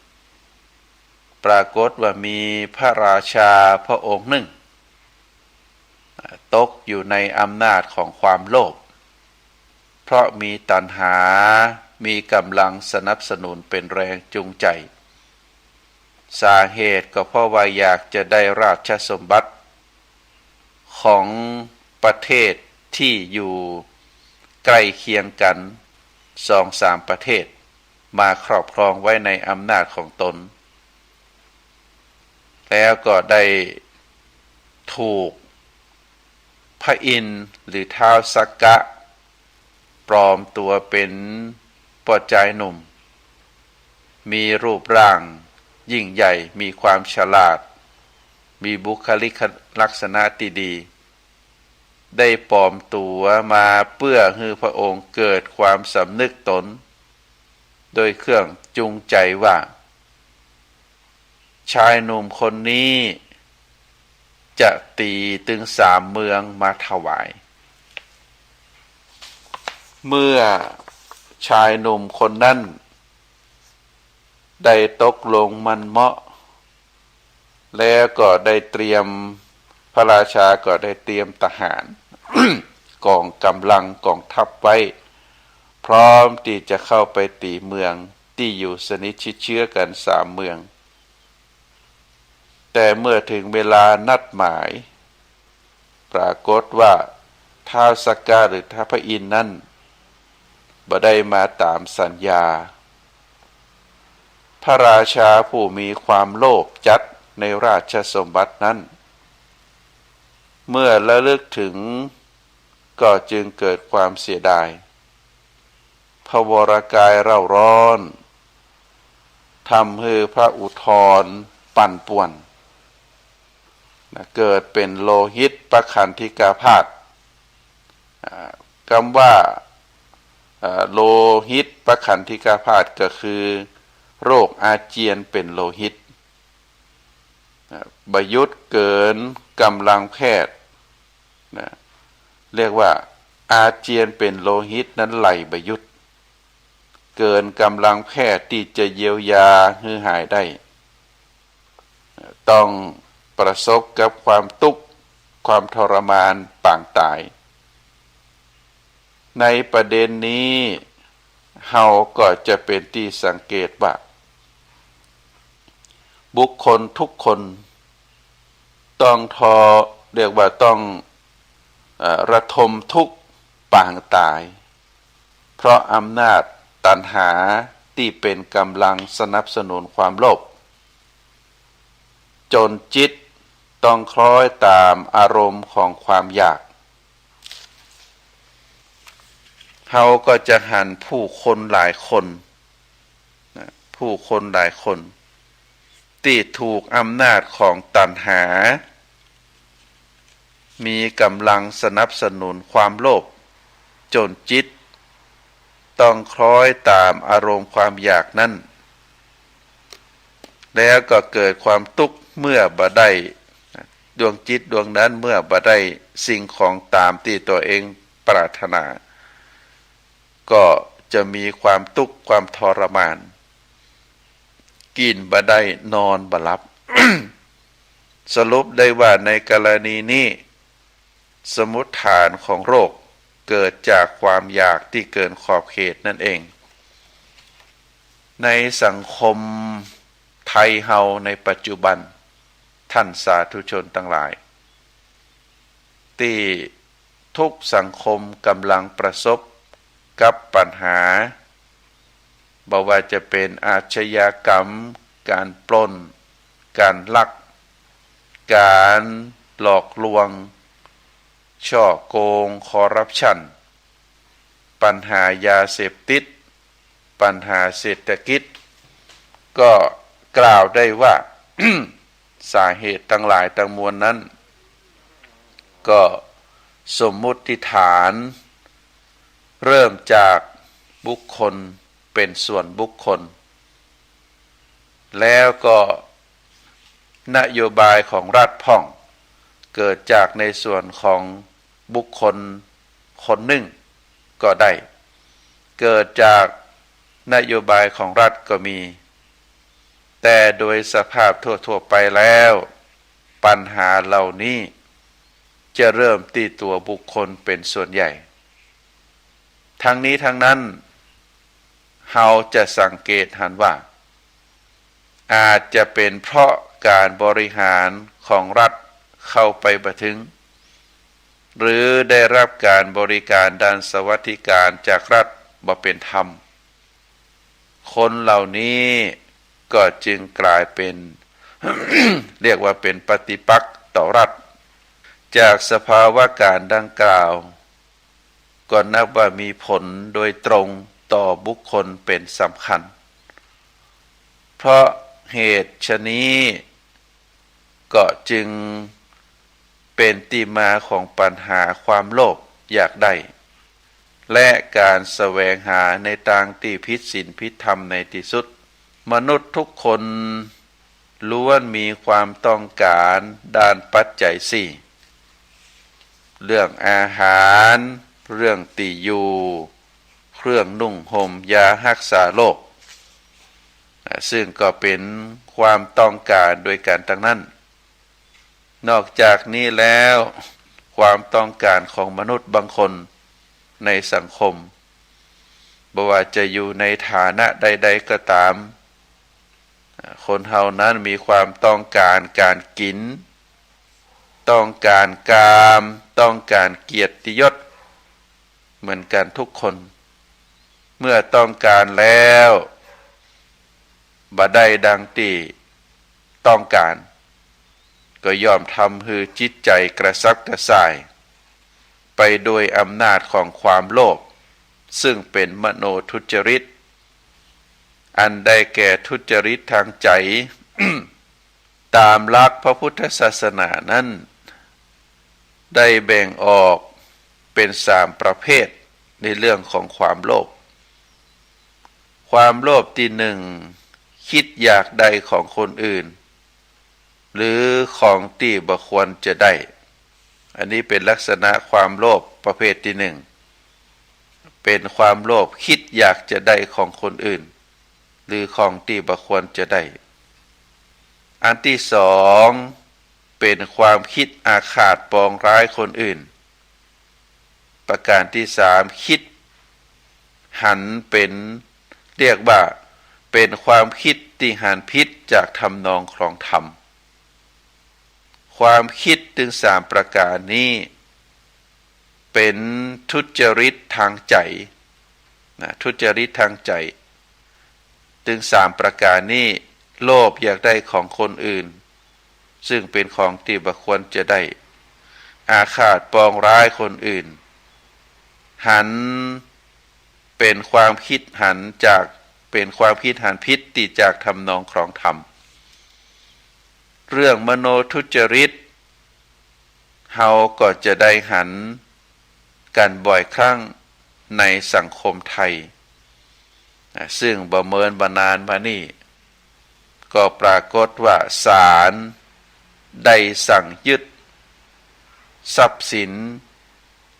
ปรากฏว่ามีพระราชาพระองค์หนึ่งตกอยู่ในอำนาจของความโลภเพราะมีตัณหามีกำลังสนับสนุนเป็นแรงจูงใจสาเหตุก็เพราะว่าอยากจะได้ราชสมบัติของประเทศที่อยู่ใกล้เคียงกัน2-3 ประเทศมาครอบครองไว้ในอำนาจของตนแล้วก็ได้ถูกพระอินทร์หรือท้าวสักกะปลอมตัวเป็นปอดใจหนุ่มมีรูปร่างยิ่งใหญ่มีความฉลาดมีบุคลิกลักษณะที่ดีได้ปลอมตัวมาเพื่อให้พระองค์เกิดความสำนึกตนโดยเครื่องจูงใจว่าชายหนุ่มคนนี้จะตีถึง3 เมืองมาถวายเมื่อชายหนุ่มคนนั้น ได้ตกลงมันเหมาะแล้วก็ได้เตรียมพระราชาก็ได้เตรียมทหาร กองกำลังกองทัพไว้พร้อมที่จะเข้าไปตีเมืองที่อยู่สนิทชิดเชื้อกัน3 เมืองแต่เมื่อถึงเวลานัดหมายปรากฏว่าท้าวสักกะหรือท้าวพระอินทร์นั้นบ่ได้มาตามสัญญาพระราชาผู้มีความโลภจัดในราชสมบัตินั้นเมื่อระลึกถึงก็จึงเกิดความเสียดายพระวรกายเร่าร้อนทำให้พระอุทธรปั่นป่วนเกิดเป็นโลหิตปขันธิกาพาธคำว่าโลหิตปขันธิกาพาธก็คือโรคอาเจียนเป็นโลหิตบยุทธเกินกำลังแพทย์เรียกว่าอาเจียนเป็นโลหิตนั้นไหลบยุทธเกินกำลังแพทย์ที่จะเยียวยาให้หายได้ต้องประสบกับความทุกข์ความทรมานปางตายในประเด็นนี้เฮาก็จะเป็นที่สังเกตว่าบุคคลทุกคนต้องเรียกว่าต้องระทมทุกข์ปางตายเพราะอำนาจตัณหาที่เป็นกำลังสนับสนุนความโลภจนจิตต้องคล้อยตามอารมณ์ของความอยากเขาก็จะหันผู้คนหลายคนผู้คนหลายคนที่ถูกอำนาจของตัณหามีกำลังสนับสนุนความโลภจนจิตต้องคล้อยตามอารมณ์ความอยากนั้นแล้วก็เกิดความทุกข์เมื่อบ่ได้ดวงจิตดวงนั้นเมื่อบ่ได้สิ่งของตามที่ตัวเองปรารถนาก็จะมีความทุกข์ความทรมานกินบ่ได้นอนบ่หลับ สรุปได้ว่าในกรณีนี้สมุฏฐานของโรคเกิดจากความอยากที่เกินขอบเขตนั่นเองในสังคมไทยเฮาในปัจจุบันท่านสาธุชนทั้งหลายที่ทุกสังคมกำลังประสบกับปัญหาบ่ว่าจะเป็นอาชญากรรมการปล้นการลักการหลอกลวงช่อโกงคอร์รัปชันปัญหายาเสพติดปัญหาเศรษฐกิจก็กล่าวได้ว่า สาเหตุทั้งหลายทั้งมวลนั้นก็สมมุติฐานเริ่มจากบุคคลเป็นส่วนบุคคลแล้วก็นโยบายของรัฐพ่องเกิดจากในส่วนของบุคคลคนหนึ่งก็ได้เกิดจากนโยบายของรัฐก็มีแต่โดยสภาพทั่วๆไปแล้วปัญหาเหล่านี้จะเริ่มที่ตัวบุคคลเป็นส่วนใหญ่ทั้งนี้ทั้งนั้นเราจะสังเกตเห็นว่าอาจจะเป็นเพราะการบริหารของรัฐเข้าไปบ่ถึงหรือได้รับการบริการด้านสวัสดิการจากรัฐบ่เป็นธรรมคนเหล่านี้ก็จึงกลายเป็น เรียกว่าเป็นปฏิปักษ์ต่อรัฐจากสภาวะการดังกล่าวก็นับว่ามีผลโดยตรงต่อบุคคลเป็นสำคัญเพราะเหตุชะนี้ก็จึงเป็นที่มาของปัญหาความโลภอยากได้และการแสวงหาในทางที่ผิดศีลผิดธรรมในที่สุดมนุษย์ทุกคนล้วนมีความต้องการด้านปัจจัยสี่เรื่องอาหารเรื่องที่อยู่เครื่องนุ่งห่มยารักษาโรค ซึ่งก็เป็นความต้องการโดยการทั้งนั้นนอกจากนี้แล้วความต้องการของมนุษย์บางคนในสังคมบ่ว่าจะอยู่ในฐานะใดๆก็ตามคนเฮานั้นมีความต้องการการกินต้องการกามต้องการเกียรติยศเหมือนกันทุกคนเมื่อต้องการแล้วบ่ได้ดังที่ต้องการก็ย่อมทำให้จิตใจกระสับกระส่ายไปโดยอำนาจของความโลภซึ่งเป็นมโนทุจริตอันได้แก่ทุจริตทางใจ ตามหลักพระพุทธศาสนานั้นได้แบ่งออกเป็น3ประเภทในเรื่องของความโลภความโลภที่หนึ่งคิดอยากได้ของคนอื่นหรือของที่บ่ควรจะได้อันนี้เป็นลักษณะความโลภประเภทที่หนึ่งเป็นความโลภคิดอยากจะได้ของคนอื่นหรือของที่บ่ควรจะได้อันที่สองเป็นความคิดอาฆาตปองร้ายคนอื่นประการที่สามคิดหันเป็นเรียกว่าเป็นความคิดที่หันผิดจากทำนองครองธรรมความคิดถึง3ประการนี้เป็นทุจริตทางใจทุจริตทางใจถึง3ประการนี้โลภอยากได้ของคนอื่นซึ่งเป็นของที่บ่ควรจะได้อาฆาตปองร้ายคนอื่นหันเป็นความคิดหันจากเป็นความคิดหันผิดที่จากทำนองครองธรรมเรื่องมโนทุจริตเฮาก็จะได้หันกันบ่อยครั้งในสังคมไทยซึ่งบ่เมินบ่นานมานี่ก็ปรากฏว่าศาลได้สั่งยึดทรัพย์สิน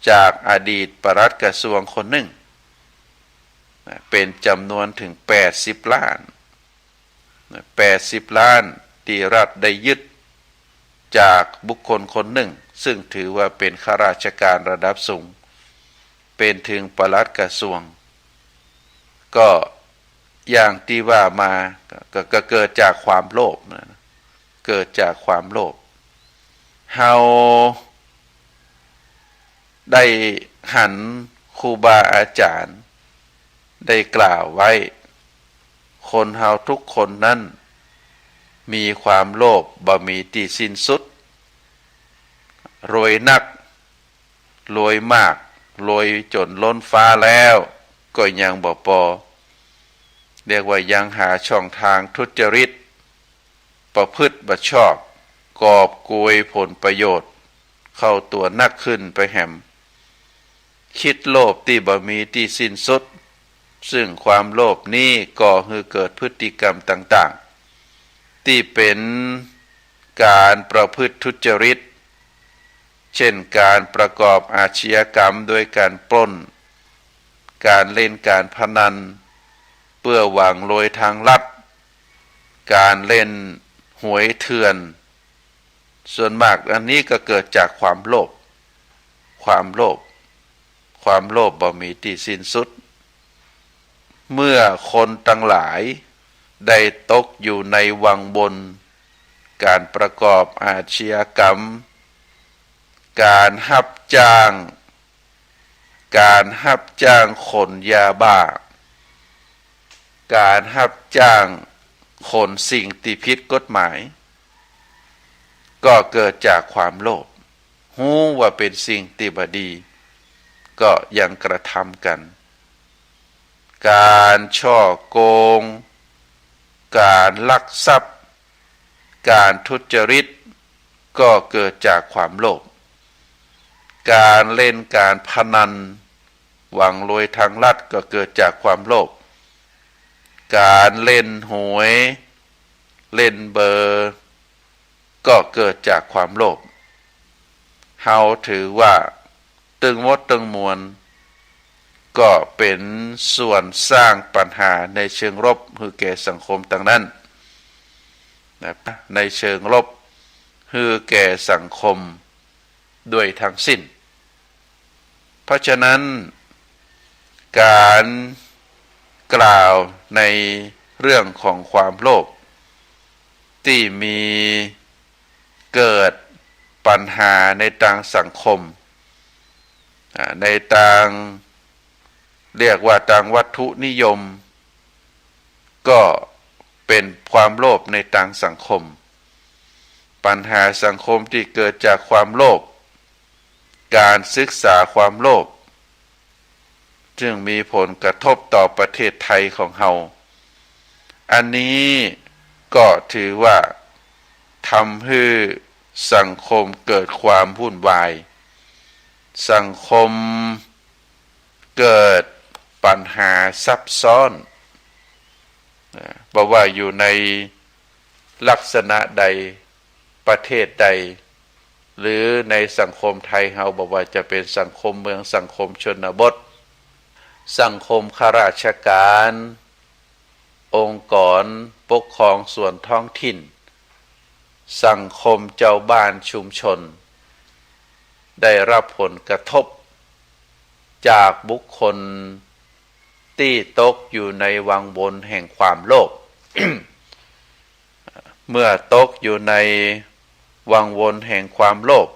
จากอดีตปลัดกระทรวงคนหนึ่งเป็นจำนวนถึง80 ล้าน80 ล้านที่รัฐได้ยึดจากบุคคลคนหนึ่งซึ่งถือว่าเป็นข้าราชการระดับสูงเป็นถึงปลัดกระทรวงก็อย่างที่ว่ามาก็เกิดจากความโลภเกิดจากความโลภเฮาได้หันครูบาอาจารย์ได้กล่าวไว้คนเฮาทุกคนนั้นมีความโลภบ่มีที่สิ้นสุดรวยนักรวยมากรวยจนล้นฟ้าแล้วก็ยังบ่พอเรียกว่ายังหาช่องทางทุจริตประพฤติบ่ชอบกอบโกยผลประโยชน์เข้าตัวนักขึ้นไปแหมคิดโลภที่บ่มีที่สิ้นสุดซึ่งความโลภนี้ก่อให้เกิดพฤติกรรมต่างๆที่เป็นการประพฤติทุจริตเช่นการประกอบอาชญากรรมโดยการปล้นการเล่นการพนันเพื่อหวังรวยทางลัดการเล่นหวยเถื่อนส่วนมากอันนี้ก็เกิดจากความโลภความโลภบ่มีที่สิ้นสุดเมื่อคนทั้งหลายได้ตกอยู่ในวังบนการประกอบอาชญากรรมการรับจ้างขนยาบ้าการรับจ้างขนสิ่งที่ผิดกฎหมายก็เกิดจากความโลภฮู้ว่าเป็นสิ่งที่บ่ดีก็ยังกระทำกันการช่อโกงการลักทรัพย์การทุจริตก็เกิดจากความโลภการเล่นการพนันหวังรวยทางลัดก็เกิดจากความโลภการเล่นหวยเล่นเบอร์ก็เกิดจากความโลภเฮาถือว่าตึงมดตึงมวล ก็เป็นส่วนสร้างปัญหาในเชิงลบให้แก่สังคมต่างนั้นนะในเชิงลบให้แก่สังคมด้วยทั้งสิ้นเพราะฉะนั้นการกล่าวในเรื่องของความโลภที่มีเกิดปัญหาในทางสังคมในทางเรียกว่าทางวัตถุนิยมก็เป็นความโลภในทางสังคมปัญหาสังคมที่เกิดจากความโลภการศึกษาความโลภจึงมีผลกระทบต่อประเทศไทยของเราอันนี้ก็ถือว่าทำให้สังคมเกิดความวุ่นวายสังคมเกิดปัญหาซับซ้อนเพราะว่าอยู่ในลักษณะใดประเทศใดหรือในสังคมไทยเราบอกว่าจะเป็นสังคมเมืองสังคมชนบทสังคมข้าราชการองค์กรปกครองส่วนท้องถิ่นสังคมเจ้าบ้านชุมชนได้รับผลกระทบจากบุคคลที่ตกอยู่ในวังวนแห่งความโลภ เมื่อตกอยู่ในวังวนแห่งความโลภ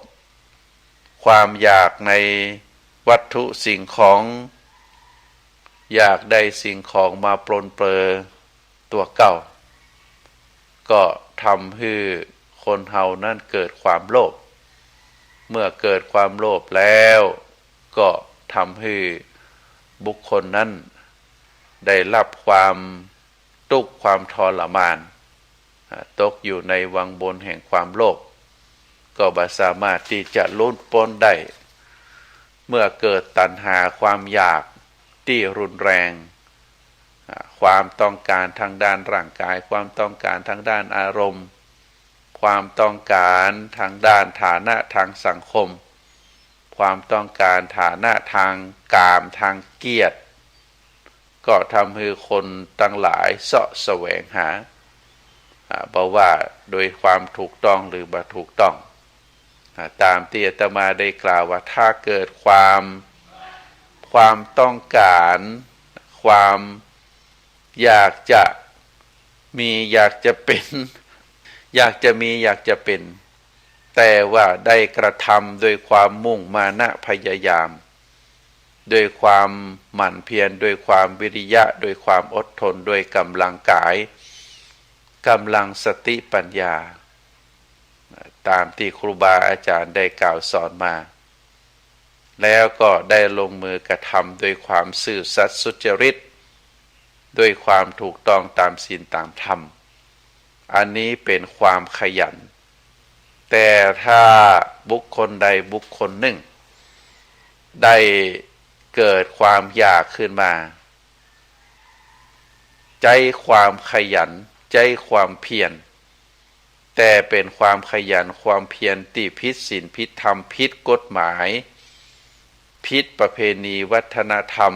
ความอยากในวัตถุสิ่งของอยากได้สิ่งของมาปลนเปื้อตัวเก่าก็ทำให้คนเฮานั้นเกิดความโลภเมื่อเกิดความโลภแล้วก็ทำให้บุคคลนั้นได้รับความทุกข์ความทรมานตกอยู่ในวังวนแห่งความโลภก็บ่สามารถที่จะหลุดพ้นได้เมื่อเกิดตัณหาความอยากที่รุนแรงความต้องการทางด้านร่างกายความต้องการทางด้านอารมณ์ความต้องการทางด้านฐานะทางสังคมความต้องการฐานะทางกามทางเกียรติก็ทำให้คนทั้งหลายเสาะแสวงหาบอกว่าโดยความถูกต้องหรือบ่ถูกต้องตามที่อาตมาได้กล่าวว่าถ้าเกิดความต้องการความอยากจะมีอยากจะเป็นอยากจะมีอยากจะเป็นแต่ว่าได้กระทำโดยความมุ่งมานะพยายามโดยความหมั่นเพียรโดยความวิริยะโดยความอดทนโดยกำลังกายกำลังสติปัญญาตามที่ครูบาอาจารย์ได้กล่าวสอนมาแล้วก็ได้ลงมือกระทำโดยความซื่อสัตย์สุจริตด้วยความถูกต้องตามศีลตามธรรมอันนี้เป็นความขยันแต่ถ้าบุคคลใดบุคคลหนึ่งได้เกิดความอยากขึ้นมาใจความขยันใจความเพียรแต่เป็นความขยันความเพียรที่ผิดศีลผิดธรรมผิดกฎหมายผิดประเพณีวัฒนธรรม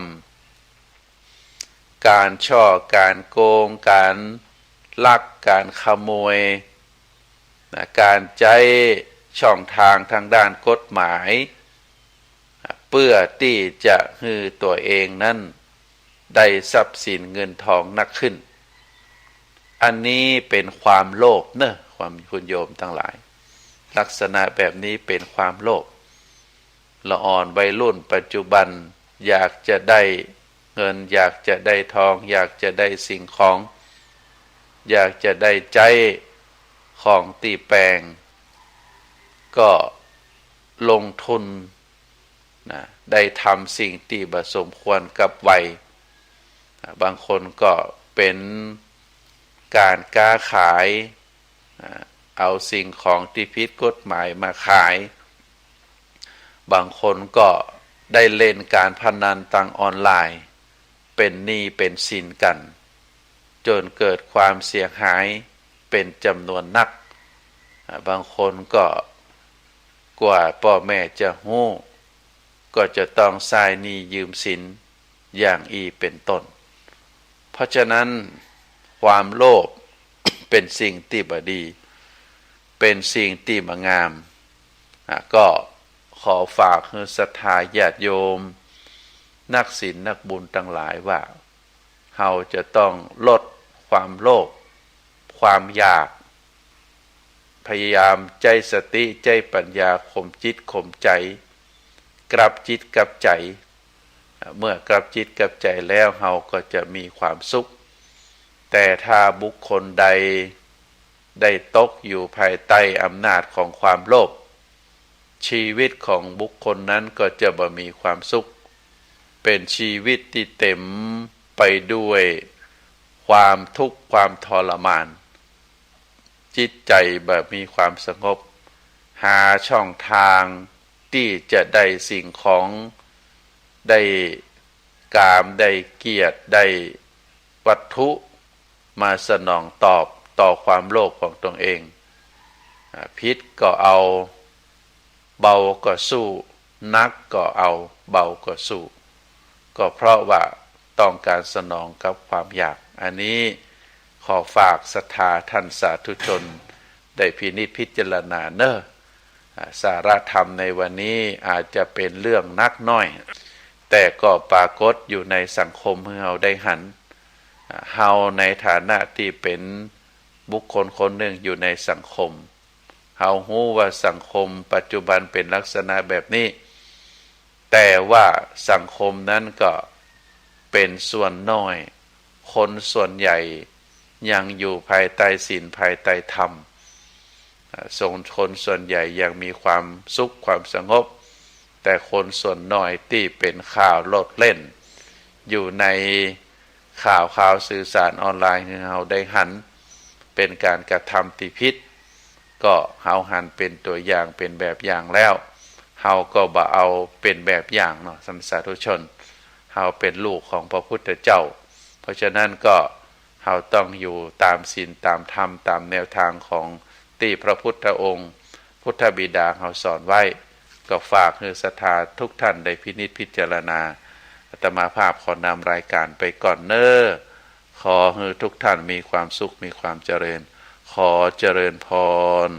การช่อการโกงการลักการขโมยการใช้ช่องทางทางด้านกฎหมายเพื่อที่จะให้ตัวเองนั้นได้ทรัพย์สินเงินทองนักขึ้นอันนี้เป็นความโลภเนอะความคุณโยมทั้งหลายลักษณะแบบนี้เป็นความโลภละอ่อนวัยรุ่นปัจจุบันอยากจะได้เงินอยากจะได้ทองอยากจะได้สิ่งของอยากจะได้ใจของตีแปลงก็ลงทุนนะได้ทำสิ่งที่บ่สมควรกับวัยบางคนก็เป็นการค้าขายเอาสิ่งของที่ผิดกฎหมายมาขายบางคนก็ได้เล่นการพนันทางออนไลน์เป็นหนี้เป็นสินกันจนเกิดความเสียหายเป็นจำนวนนักบางคนก็กว่าพ่อแม่จะฮู้ก็จะต้องใช้หนี้ยืมสิน อย่างอีเป็นต้นเพราะฉะนั้นความโลภเป็นสิ่งที่บดีเป็นสิ่งที่บ่งามก็ขอฝากให้ศรัทธาญาติโยมนักศีลนักบุญทั้งหลายว่าเราจะต้องลดความโลภความอยากพยายามใจสติใจปัญญาข่มจิตข่มใจกลับจิตกลับใจเมื่อกลับจิตกลับใจแล้วเราก็จะมีความสุขแต่ถ้าบุคคลใดได้ตกอยู่ภายใต้อำนาจของความโลภชีวิตของบุคคลนั้นก็จะบ่มีความสุขเป็นชีวิตที่เต็มไปด้วยความทุกข์ความทรมานจิตใจแบบมีความสงบหาช่องทางที่จะได้สิ่งของได้กามได้เกียรติได้วัตถุมาสนองตอบต่อความโลภของตนเองพิษก็เอาเบาก็สู้นักก็เอาเบาก็สู้ก็เพราะว่าต้องการสนองกับความอยากอันนี้ขอฝากศรัทธาท่านสาธุชนได้พินิจพิจารณาเนอะสาระธรรมในวันนี้อาจจะเป็นเรื่องนักน้อยแต่ก็ปรากฏอยู่ในสังคมให้เราได้หันเฮาในฐานะที่เป็นบุคคลคนหนึ่งอยู่ในสังคมเฮารู้ว่าสังคมปัจจุบันเป็นลักษณะแบบนี้แต่ว่าสังคมนั้นก็เป็นส่วนน้อยคนส่วนใหญ่ยังอยู่ภายใต้ศีลภายใต้ธรรมคนส่วนใหญ่ยังมีความสุขความสงบแต่คนส่วนน้อยที่เป็นข่าวโลดเล่นอยู่ในข่าวสื่อสารออนไลน์ของเราได้หันเป็นการกระทำที่ผิดก็เฮาหันเป็นตัวอย่างเป็นแบบอย่างแล้วเฮาก็บ่เอาเป็นแบบอย่างเนาะสาธุชนเฮาเป็นลูกของพระพุทธเจ้าเพราะฉะนั้นก็เฮาต้องอยู่ตามศีลตามธรรมตามแนวทางของที่พระพุทธองค์พุทธบิดาเฮาสอนไว้ก็ฝากให้ศรัทธาทุกท่านได้พินิจพิจารณาอาตมาภาพขอนำรายการไปก่อนเน้อขอให้ทุกท่านมีความสุขมีความเจริญขอเจริญพร